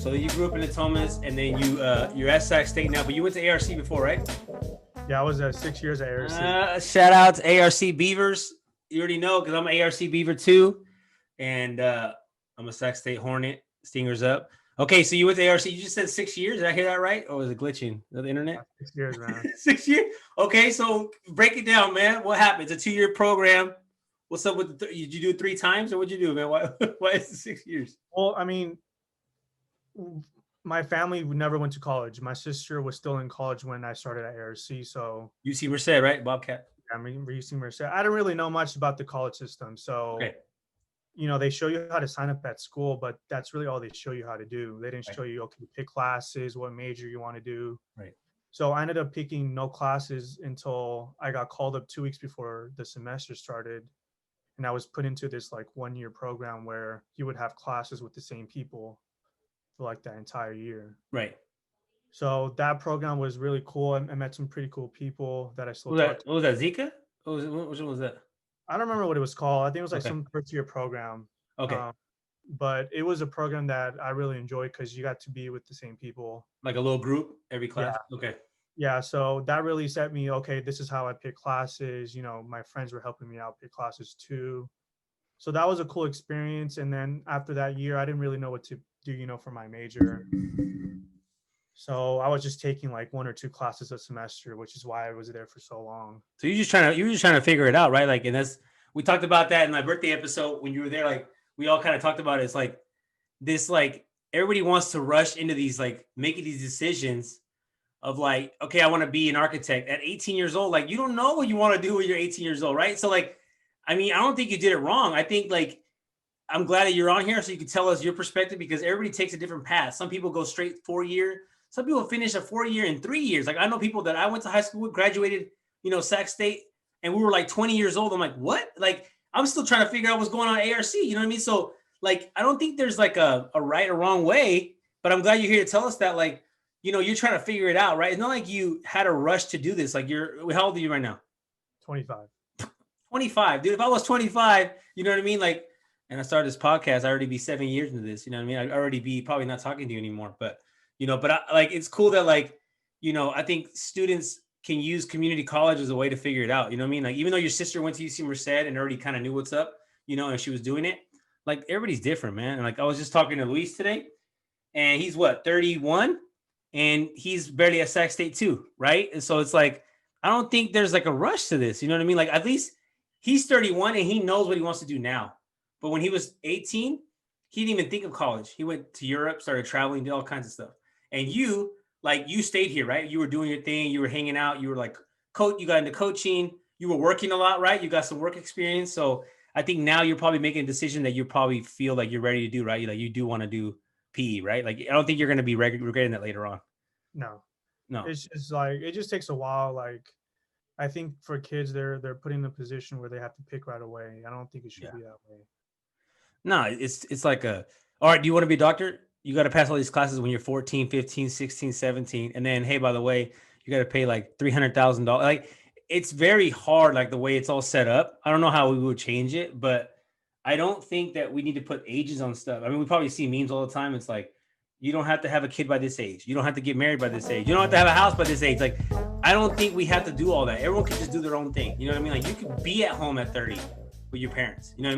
So you grew up in the Thomas, and then you're at Sac State now, but you went to ARC before, right? Yeah, I was 6 years at ARC. Shout out to ARC Beavers. You already know because I'm an ARC Beaver too, and I'm a Sac State Hornet. Stingers up. Okay, so you went to ARC. You just said 6 years. Did I hear that right, or was it glitching? The internet? 6 years, man. 6 years. Okay, so break it down, man. What happened? It's a 2-year program. What's up with did you do it 3 times, or what'd you do, man? Why is it 6 years? Well, I mean, my family never went to college. My sister was still in college when I started at ARC. So UC Merced, right? Bobcat. I mean, UC Merced. I didn't really know much about the college system. So, okay. You know, they show you how to sign up at school, but that's really all they show you how to do. They didn't show you, okay, pick classes, what major you want to do. Right. So I ended up picking no classes until I got called up 2 weeks before the semester started. And I was put into this like 1-year program where you would have classes with the same people for like that entire year. Right. So that program was really cool. I met some pretty cool people that I still talk to. What was that, Zika? Which one was that? I don't remember what it was called. I think it was like some first-year program. Okay. But it was a program that I really enjoyed because you got to be with the same people. Like a little group every class? Yeah. Okay. Yeah, so that really set me, okay, this is how I pick classes. You know, my friends were helping me out pick classes too. So that was a cool experience. And then after that year, I didn't really know what to do, you know, for my major. So I was just taking like 1 or 2 classes a semester, which is why I was there for so long. So you were just trying to figure it out, right? Like, and we talked about that in my birthday episode when you were there. Like, we all kind of talked about it. It's like this, like everybody wants to rush into these, like making these decisions of like, okay, I want to be an architect at 18 years old. Like, you don't know what you want to do when you're 18 years old, right? So like, I mean, I don't think you did it wrong. I think like, I'm glad that you're on here so you can tell us your perspective because everybody takes a different path. Some people go straight 4-year. Some people finish a 4-year in 3 years. Like I know people that I went to high school with, graduated, you know, Sac State, and we were like 20 years old. I'm like, what? Like, I'm still trying to figure out what's going on at ARC. You know what I mean? So like, I don't think there's like a right or wrong way, but I'm glad you're here to tell us that, like, you know, you're trying to figure it out, right? It's not like you had a rush to do this. Like how old are you right now? 25. 25, dude. If I was 25, you know what I mean? Like, and I started this podcast, I'd already be 7 years into this. You know what I mean? I'd already be probably not talking to you anymore, but you know, like, it's cool that like, you know, I think students can use community college as a way to figure it out. You know what I mean? Like, even though your sister went to UC Merced and already kind of knew what's up, you know, and she was doing it, like everybody's different, man. And like, I was just talking to Luis today and he's 31 and he's barely at Sac State too. Right. And so it's like, I don't think there's like a rush to this. You know what I mean? Like at least he's 31 and he knows what he wants to do now. But when he was 18, he didn't even think of college. He went to Europe, started traveling, did all kinds of stuff. And you stayed here, right? You were doing your thing. You were hanging out. You were like, you got into coaching. You were working a lot, right? You got some work experience. So I think now you're probably making a decision that you probably feel like you're ready to do, right? Like you do want to do PE, right? Like, I don't think you're going to be regretting that later on. No. It's just like, it just takes a while. Like, I think for kids, they're put in a position where they have to pick right away. I don't think it should be that way. No, it's like all right, do you want to be a doctor? You got to pass all these classes when you're 14, 15, 16, 17. And then, hey, by the way, you got to pay like $300,000. Like, it's very hard, like the way it's all set up. I don't know how we would change it, but I don't think that we need to put ages on stuff. I mean, we probably see memes all the time. It's like, you don't have to have a kid by this age. You don't have to get married by this age. You don't have to have a house by this age. Like, I don't think we have to do all that. Everyone can just do their own thing. You know what I mean? Like, you could be at home at 30 with your parents. You know what